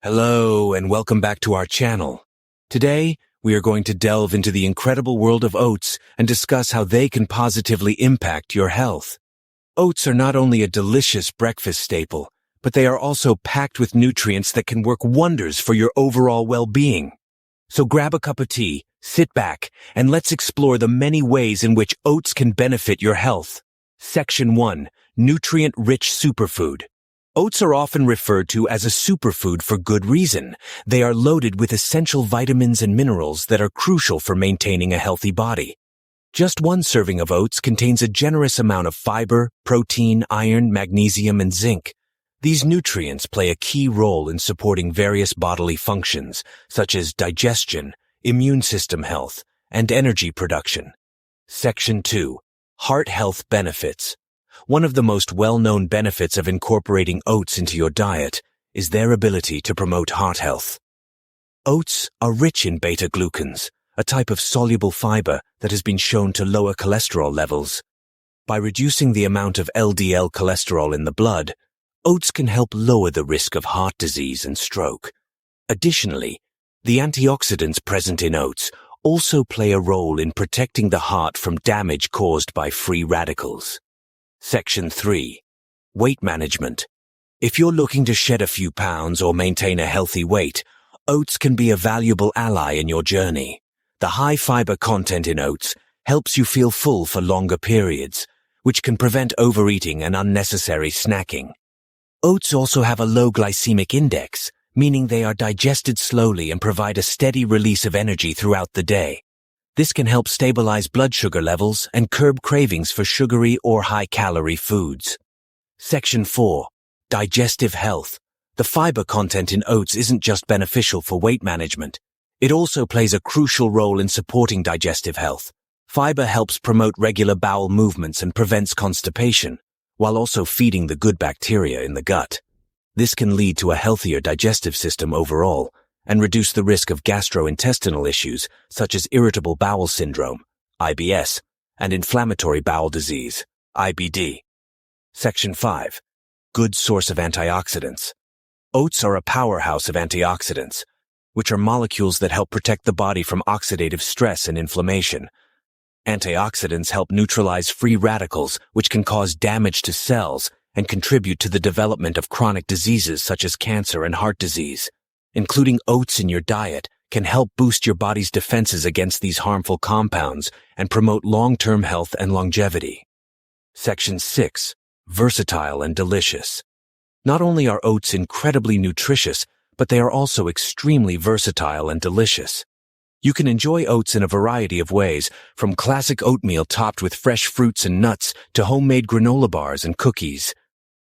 Hello and welcome back to our channel. Today, we are going to delve into the incredible world of oats and discuss how they can positively impact your health. Oats are not only a delicious breakfast staple, but they are also packed with nutrients that can work wonders for your overall well-being. So grab a cup of tea, sit back, and let's explore the many ways in which oats can benefit your health. Section 1. Nutrient-rich superfood. Oats are often referred to as a superfood for good reason. They are loaded with essential vitamins and minerals that are crucial for maintaining a healthy body. Just one serving of oats contains a generous amount of fiber, protein, iron, magnesium, and zinc. These nutrients play a key role in supporting various bodily functions, such as digestion, immune system health, and energy production. Section 2. Heart health benefits. One of the most well-known benefits of incorporating oats into your diet is their ability to promote heart health. Oats are rich in beta-glucans, a type of soluble fiber that has been shown to lower cholesterol levels. By reducing the amount of LDL cholesterol in the blood, oats can help lower the risk of heart disease and stroke. Additionally, the antioxidants present in oats also play a role in protecting the heart from damage caused by free radicals. Section 3. Weight management. If you're looking to shed a few pounds or maintain a healthy weight, oats can be a valuable ally in your journey. The high fiber content in oats helps you feel full for longer periods, which can prevent overeating and unnecessary snacking. Oats also have a low glycemic index, meaning they are digested slowly and provide a steady release of energy throughout the day. This can help stabilize blood sugar levels and curb cravings for sugary or high-calorie foods. Section 4. Digestive health. The fiber content in oats isn't just beneficial for weight management. It also plays a crucial role in supporting digestive health. Fiber helps promote regular bowel movements and prevents constipation, while also feeding the good bacteria in the gut. This can lead to a healthier digestive system overall, and reduce the risk of gastrointestinal issues such as irritable bowel syndrome, IBS, and inflammatory bowel disease, IBD. Section 5. Good source of antioxidants. Oats are a powerhouse of antioxidants, which are molecules that help protect the body from oxidative stress and inflammation. Antioxidants help neutralize free radicals, which can cause damage to cells and contribute to the development of chronic diseases such as cancer and heart disease. Including oats in your diet can help boost your body's defenses against these harmful compounds and promote long-term health and longevity. Section 6. Versatile and delicious. Not only are oats incredibly nutritious, but they are also extremely versatile and delicious. You can enjoy oats in a variety of ways, from classic oatmeal topped with fresh fruits and nuts to homemade granola bars and cookies.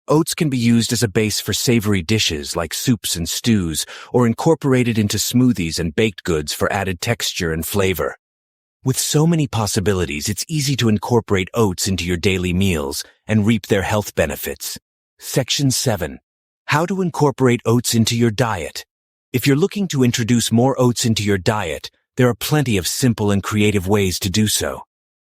Oats can be used as a base for savory dishes like soups and stews, or incorporated into smoothies and baked goods for added texture and flavor. With so many possibilities, it's easy to incorporate oats into your daily meals and reap their health benefits. Section 7. How to incorporate oats into your diet. If you're looking to introduce more oats into your diet, there are plenty of simple and creative ways to do so.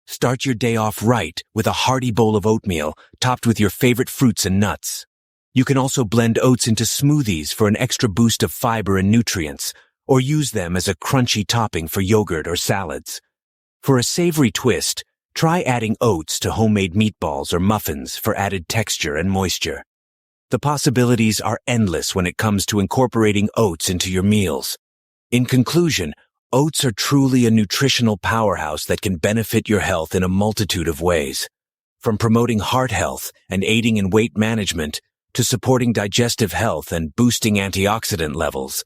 Start your day off right with a hearty bowl of oatmeal topped with your favorite fruits and nuts. You can also blend oats into smoothies for an extra boost of fiber and nutrients, or use them as a crunchy topping for yogurt or salads. For a savory twist, try adding oats to homemade meatballs or muffins for added texture and moisture. The possibilities are endless when it comes to incorporating oats into your meals. In conclusion, oats are truly a nutritional powerhouse that can benefit your health in a multitude of ways. From promoting heart health and aiding in weight management to supporting digestive health and boosting antioxidant levels,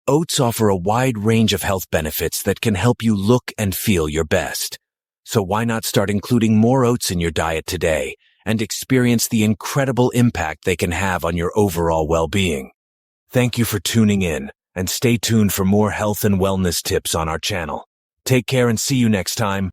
oats offer a wide range of health benefits that can help you look and feel your best. So why not start including more oats in your diet today and experience the incredible impact they can have on your overall well-being? Thank you for tuning in. And stay tuned for more health and wellness tips on our channel. Take care and see you next time.